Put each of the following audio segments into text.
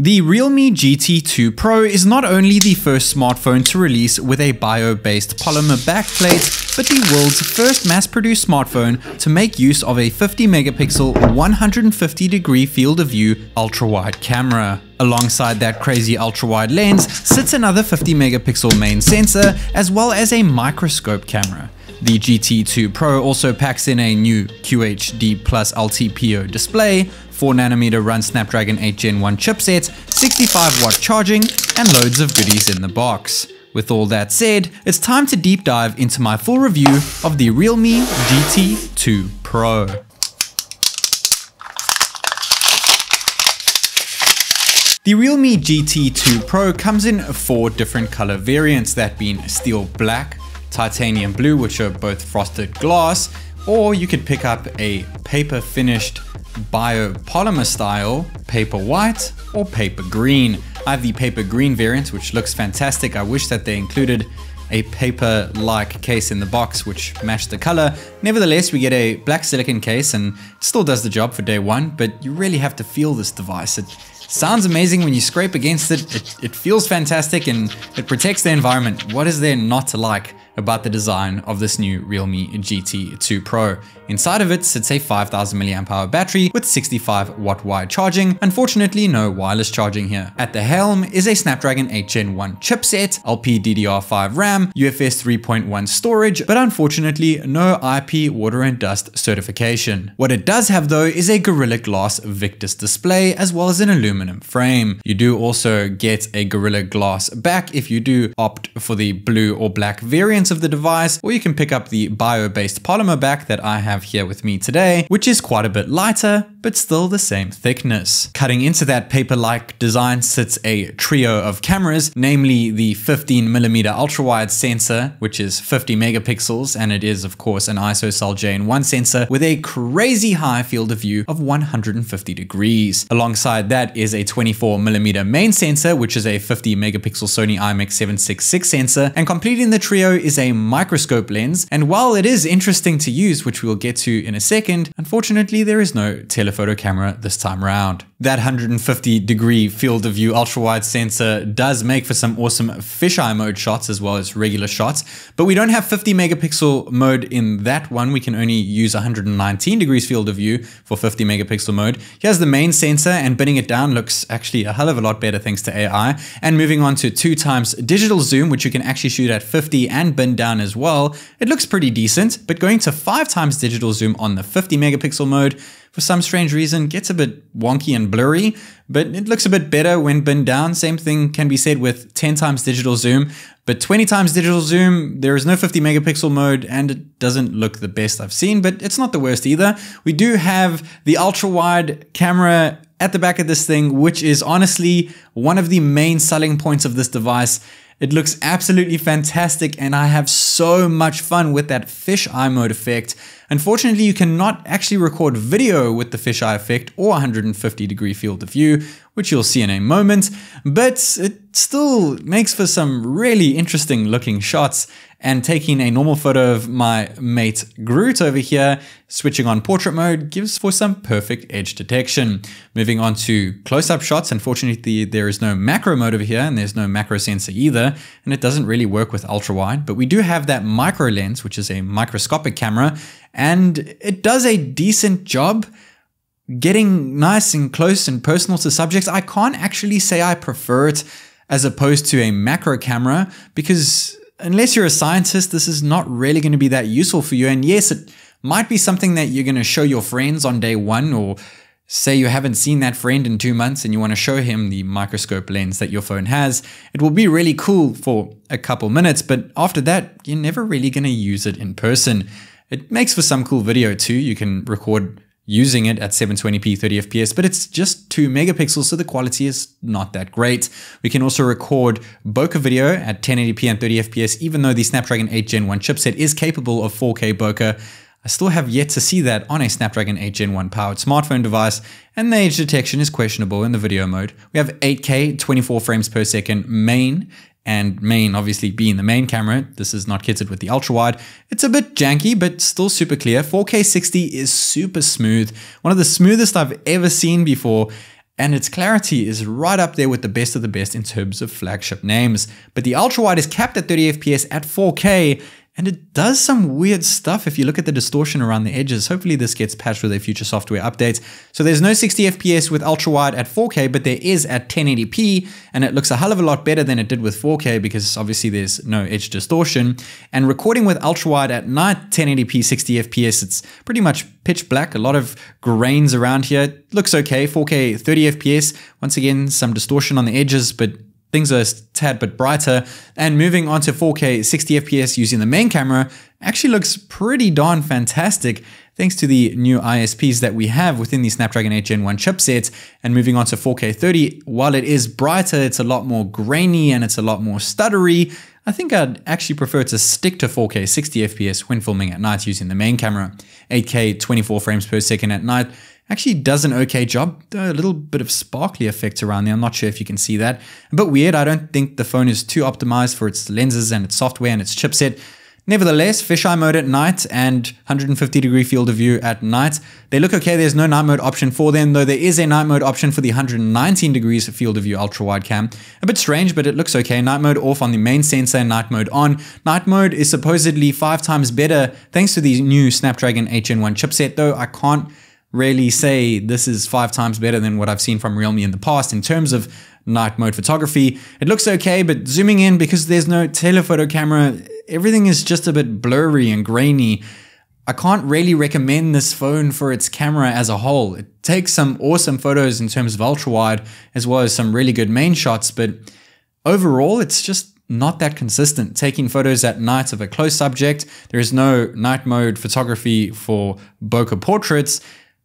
The Realme GT2 Pro is not only the first smartphone to release with a bio-based polymer backplate, but the world's first mass-produced smartphone to make use of a 50-megapixel 150-degree field of view ultra-wide camera. Alongside that crazy ultra-wide lens sits another 50-megapixel main sensor, as well as a microscope camera. The GT2 Pro also packs in a new QHD+ LTPO display, 4nm run Snapdragon 8 Gen 1 chipset, 65-watt charging, and loads of goodies in the box. With all that said, it's time to deep dive into my full review of the Realme GT2 Pro. The Realme GT2 Pro comes in 4 different color variants, that being steel black, titanium blue, which are both frosted glass, or you could pick up a paper finished biopolymer style, paper white, or paper green. I have the paper green variant, which looks fantastic. I wish that they included a paper-like case in the box which matched the color. Nevertheless, we get a black silicone case and it still does the job for day one, but you really have to feel this device. It sounds amazing when you scrape against it. It feels fantastic and it protects the environment. What is there not to like about the design of this new Realme GT2 Pro? Inside of it sits a 5000 mAh battery with 65-watt wide charging. Unfortunately, no wireless charging here. At the helm is a Snapdragon 8 Gen 1 chipset, LPDDR5 RAM, UFS 3.1 storage, but unfortunately no IP water and dust certification. What it does have though is a Gorilla Glass Victus display as well as an aluminum frame. You do also get a Gorilla Glass back if you do opt for the blue or black variants of the device, or you can pick up the bio-based polymer back that I have here with me today, which is quite a bit lighter, but still the same thickness. Cutting into that paper-like design sits a trio of cameras, namely the 15mm ultra-wide sensor, which is 50 megapixels, and it is of course an ISOCELL JN1 sensor with a crazy high field of view of 150 degrees. Alongside that is a 24mm main sensor, which is a 50 megapixel Sony IMX766 sensor, and completing the trio is a microscope lens. And while it is interesting to use, which we'll get to in a second, unfortunately there is no telephoto camera this time around. That 150-degree field of view ultra-wide sensor does make for some awesome fisheye mode shots as well as regular shots, but we don't have 50 megapixel mode in that one. We can only use 119 degrees field of view for 50 megapixel mode. Here's the main sensor, and binning it down looks actually a hell of a lot better thanks to AI. And moving on to 2x digital zoom, which you can actually shoot at 50 and bin down as well, it looks pretty decent, but going to 5x digital zoom on the 50 megapixel mode for some strange reason gets a bit wonky and blurry, but it looks a bit better when bin down. Same thing can be said with 10x digital zoom, but 20x digital zoom, there is no 50 megapixel mode and it doesn't look the best I've seen, but it's not the worst either. We do have the ultra wide camera at the back of this thing, which is honestly one of the main selling points of this device. It looks absolutely fantastic and I have so much fun with that fisheye mode effect. Unfortunately, you cannot actually record video with the fisheye effect or 150-degree field of view, which you'll see in a moment, but it still makes for some really interesting looking shots. And taking a normal photo of my mate Groot over here, switching on portrait mode gives for some perfect edge detection. Moving on to close-up shots, unfortunately there is no macro mode over here and there's no macro sensor either, and it doesn't really work with ultra wide, but we do have that micro lens, which is a microscopic camera, and it does a decent job getting nice and close and personal to subjects. I can't actually say I prefer it as opposed to a macro camera, because unless you're a scientist, this is not really going to be that useful for you. And yes, it might be something that you're going to show your friends on day one, or say you haven't seen that friend in 2 months and you want to show him the microscope lens that your phone has. It will be really cool for a couple minutes, but after that, you're never really going to use it in person. It makes for some cool video too. You can record using it at 720p 30 fps, but it's just 2 megapixels, so the quality is not that great. We can also record bokeh video at 1080p and 30 fps, even though the Snapdragon 8 Gen 1 chipset is capable of 4K bokeh. I still have yet to see that on a Snapdragon 8 Gen 1 powered smartphone device, and the edge detection is questionable in the video mode. We have 8K 24 frames per second main, and main obviously being the main camera. This is not kitted with the ultra wide. It's a bit janky, but still super clear. 4K 60 is super smooth. One of the smoothest I've ever seen before. and its clarity is right up there with the best of the best in terms of flagship names. But the ultra-wide is capped at 30 FPS at 4K, and it does some weird stuff if you look at the distortion around the edges. Hopefully this gets patched with a future software update. So there's no 60 FPS with ultra-wide at 4K, but there is at 1080p, and it looks a hell of a lot better than it did with 4K because obviously there's no edge distortion. And recording with ultra-wide at night, 1080p 60 FPS, it's pretty much pitch black, a lot of grains around here. It looks okay. 4K 30 FPS, once again some distortion on the edges, but things are a tad bit brighter. And moving on to 4K 60 FPS using the main camera actually looks pretty darn fantastic thanks to the new ISPs that we have within the Snapdragon 8 Gen 1 chipset. And moving on to 4K 30, while it is brighter, it's a lot more grainy and it's a lot more stuttery. I think I'd actually prefer to stick to 4K 60 FPS when filming at night using the main camera. 8K 24 frames per second at night actually does an okay job. A little bit of sparkly effects around there. I'm not sure if you can see that. A bit weird. I don't think the phone is too optimized for its lenses and its software and its chipset. Nevertheless, fisheye mode at night and 150-degree field of view at night, they look okay. There's no night mode option for them, though there is a night mode option for the 119 degrees field of view ultra-wide cam. A bit strange, but it looks okay. Night mode off on the main sensor and night mode on. Night mode is supposedly 5 times better thanks to the new Snapdragon 8 Gen 1 chipset, though I can't really say this is 5 times better than what I've seen from Realme in the past in terms of night mode photography. It looks okay, but zooming in, because there's no telephoto camera, everything is just a bit blurry and grainy. I can't really recommend this phone for its camera as a whole. It takes some awesome photos in terms of ultra wide, as well as some really good main shots, but overall it's just not that consistent. Taking photos at night of a close subject, there is no night mode photography for bokeh portraits,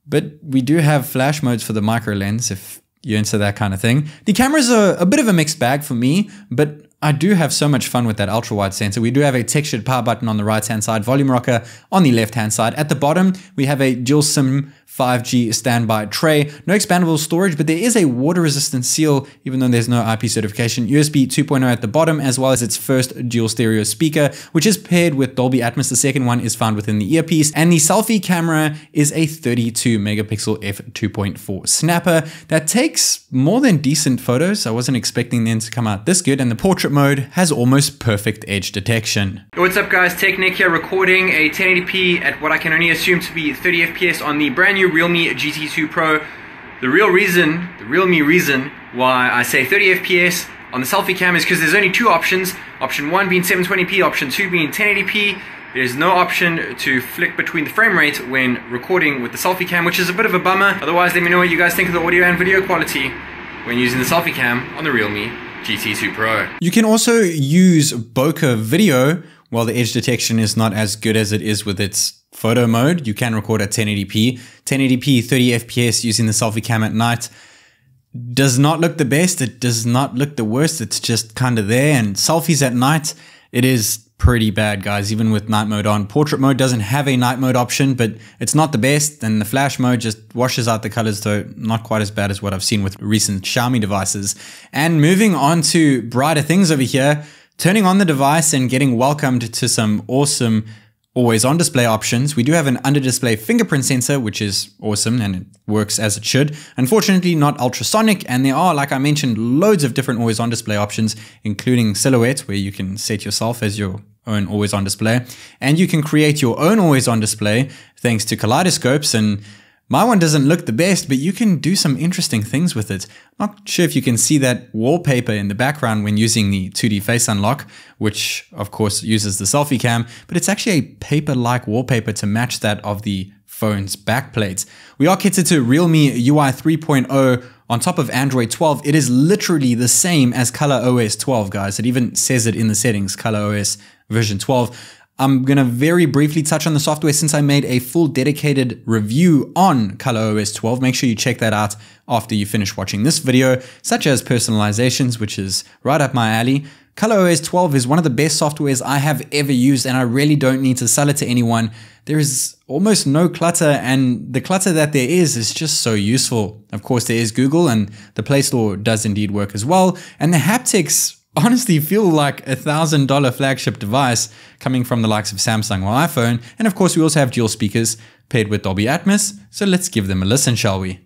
but we do have flash modes for the micro lens if you're into that kind of thing. The cameras are a bit of a mixed bag for me, but I do have so much fun with that ultra-wide sensor. We do have a textured power button on the right-hand side, volume rocker on the left-hand side. At the bottom, we have a dual SIM 5G standby tray. No expandable storage, but there is a water-resistant seal, even though there's no IP certification. USB 2.0 at the bottom, as well as its first dual stereo speaker, which is paired with Dolby Atmos. The second one is found within the earpiece. And the selfie camera is a 32 megapixel f2.4 snapper that takes more than decent photos. I wasn't expecting them to come out this good. And the portrait mode has almost perfect edge detection. What's up guys, TechNick here, recording a 1080p at what I can only assume to be 30 FPS on the brand new Realme GT2 Pro. The real reason why I say 30 FPS on the selfie cam is because there's only two options. Option 1 being 720p, option 2 being 1080p. There's no option to flick between the frame rate when recording with the selfie cam, which is a bit of a bummer. Otherwise, let me know what you guys think of the audio and video quality when using the selfie cam on the Realme GT2 Pro. You can also use bokeh video while the edge detection is not as good as it is with its photo mode. You can record at 1080p. 1080p 30 FPS using the selfie cam at night does not look the best. It does not look the worst. It's just kind of there. And selfies at night, it is pretty bad, guys, even with night mode on. Portrait mode doesn't have a night mode option, but it's not the best. And the flash mode just washes out the colors, though not quite as bad as what I've seen with recent Xiaomi devices. And moving on to brighter things over here, turning on the device and getting welcomed to some awesome always on display options. We do have an under display fingerprint sensor, which is awesome and it works as it should. Unfortunately, not ultrasonic, and there are, like I mentioned, loads of different always on display options, including silhouette, where you can set yourself as your own always on display, and you can create your own always on display thanks to kaleidoscopes. And my one doesn't look the best, but you can do some interesting things with it. Not sure if you can see that wallpaper in the background when using the 2D face unlock, which of course uses the selfie cam, but it's actually a paper-like wallpaper to match that of the phone's backplate. We are kitted to Realme UI 3.0 on top of Android 12. It is literally the same as ColorOS 12, guys. It even says it in the settings, ColorOS version 12. I'm going to very briefly touch on the software since I made a full dedicated review on ColorOS 12. Make sure you check that out after you finish watching this video, such as personalizations, which is right up my alley. ColorOS 12 is one of the best softwares I have ever used, and I really don't need to sell it to anyone. There is almost no clutter, and the clutter that there is just so useful. Of course, there is Google, and the Play Store does indeed work as well, and the haptics honestly feel like $1,000 flagship device coming from the likes of Samsung or iPhone. And of course, we also have dual speakers paired with Dolby Atmos. So let's give them a listen, shall we?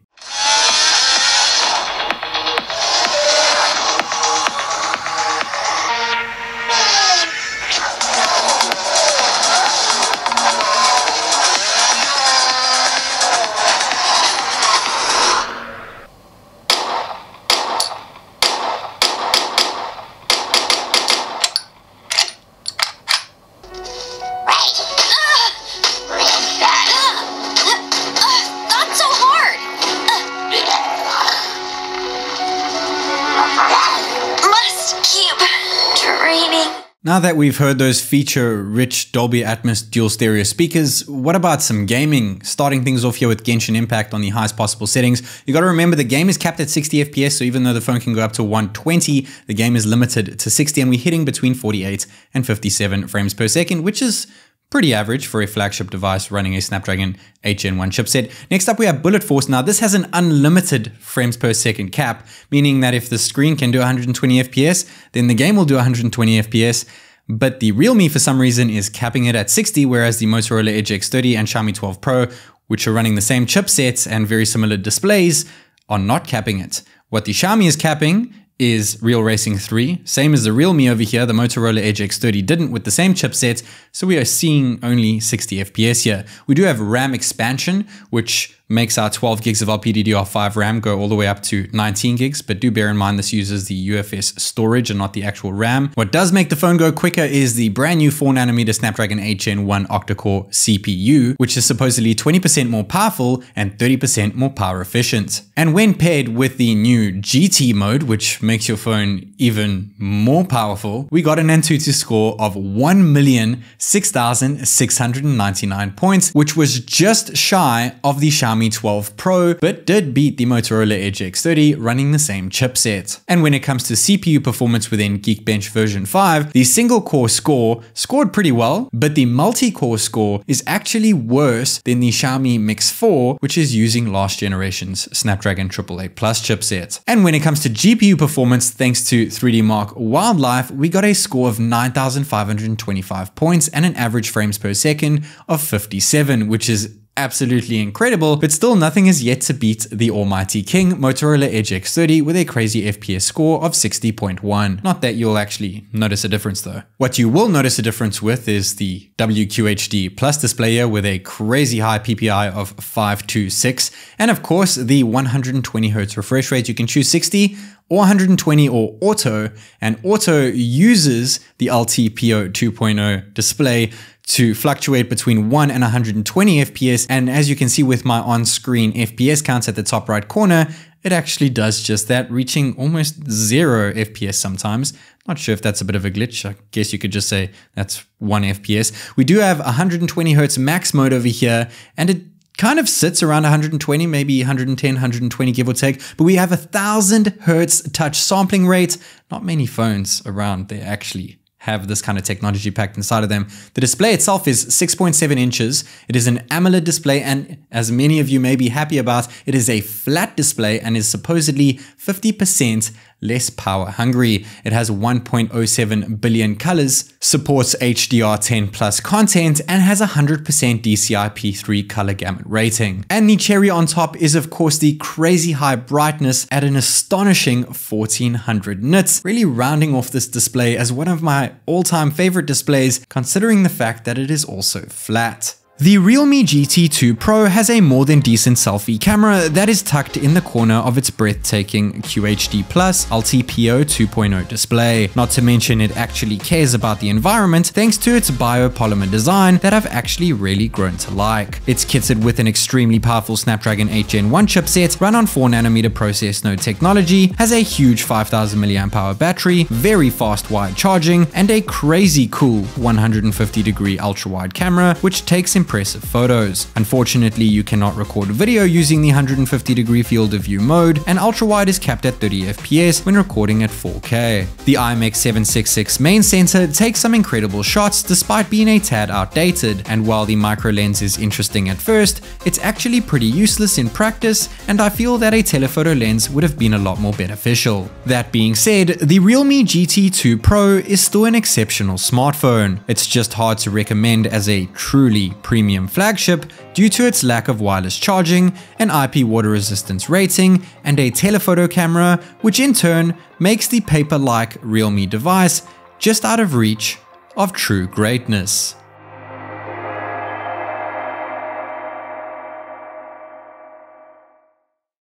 raining. Now that we've heard those feature-rich Dolby Atmos dual stereo speakers, what about some gaming? Starting things off here with Genshin Impact on the highest possible settings. You got to remember the game is capped at 60 FPS, so even though the phone can go up to 120, the game is limited to 60, and we're hitting between 48 and 57 frames per second, which is pretty average for a flagship device running a Snapdragon 8 Gen 1 chipset. Next up, we have Bullet Force. Now, this has an unlimited frames per second cap, meaning that if the screen can do 120 FPS, then the game will do 120 FPS. But the Realme, for some reason, is capping it at 60, whereas the Motorola Edge X30 and Xiaomi 12 Pro, which are running the same chipsets and very similar displays, are not capping it. What the Xiaomi is capping is Real Racing 3, same as the Realme over here. The Motorola Edge X30 didn't with the same chipset, so we are seeing only 60 FPS here. We do have RAM expansion, which makes our 12 gigs of LPDDR5 RAM go all the way up to 19 gigs, but do bear in mind this uses the UFS storage and not the actual RAM. What does make the phone go quicker is the brand new 4nm Snapdragon 8 Gen 1 octa-core CPU, which is supposedly 20% more powerful and 30% more power efficient. And when paired with the new GT mode, which makes your phone even more powerful, we got an Antutu score of 1,006,699 points, which was just shy of the Xiaomi 12 Pro, but did beat the Motorola Edge X30 running the same chipset. And when it comes to CPU performance within Geekbench version 5, the single core score scored pretty well, but the multi-core score is actually worse than the Xiaomi Mix 4, which is using last generation's Snapdragon 888 Plus chipset. And when it comes to GPU performance, thanks to 3D Mark Wildlife, we got a score of 9,525 points and an average frames per second of 57, which is absolutely incredible, but still nothing is yet to beat the almighty king Motorola Edge X30 with a crazy FPS score of 60.1. Not that you'll actually notice a difference though. What you will notice a difference with is the WQHD Plus display here with a crazy high PPI of 526, and of course the 120Hz refresh rate. You can choose 60 or 120 or auto, and auto uses the LTPO 2.0 display to fluctuate between 1 and 120 FPS, and as you can see with my on-screen FPS counts at the top right corner, it actually does just that, reaching almost 0 FPS sometimes. Not sure if that's a bit of a glitch. I guess you could just say that's 1 FPS. We do have 120Hz max mode over here, and it kind of sits around 120, maybe 110, 120 give or take, but we have 1000 Hertz touch sampling rate. Not many phones around there actually have this kind of technology packed inside of them. The display itself is 6.7 inches. It is an AMOLED display, and as many of you may be happy about, it is a flat display and is supposedly 50% less power hungry. It has 1.07 billion colors, supports HDR10 plus content, and has 100% DCI-P3 color gamut rating. And the cherry on top is of course the crazy high brightness at an astonishing 1400 nits, really rounding off this display as one of my all-time favorite displays, considering the fact that it is also flat. The Realme GT2 Pro has a more than decent selfie camera that is tucked in the corner of its breathtaking QHD Plus LTPO 2.0 display. Not to mention it actually cares about the environment thanks to its biopolymer design that I've actually really grown to like. It's kitted with an extremely powerful Snapdragon 8 Gen 1 chipset run on 4nm process node technology, has a huge 5000 mAh battery, very fast wide charging, and a crazy cool 150-degree ultra-wide camera which takes impressive photos. Unfortunately, you cannot record video using the 150-degree field of view mode, and ultra-wide is capped at 30 FPS when recording at 4K. The IMX766 main sensor takes some incredible shots despite being a tad outdated, and while the micro lens is interesting at first, it's actually pretty useless in practice, and I feel that a telephoto lens would have been a lot more beneficial. That being said, the Realme GT2 Pro is still an exceptional smartphone. It's just hard to recommend as a truly premium flagship due to its lack of wireless charging, an IP water resistance rating, and a telephoto camera, which in turn makes the paper-like Realme device just out of reach of true greatness.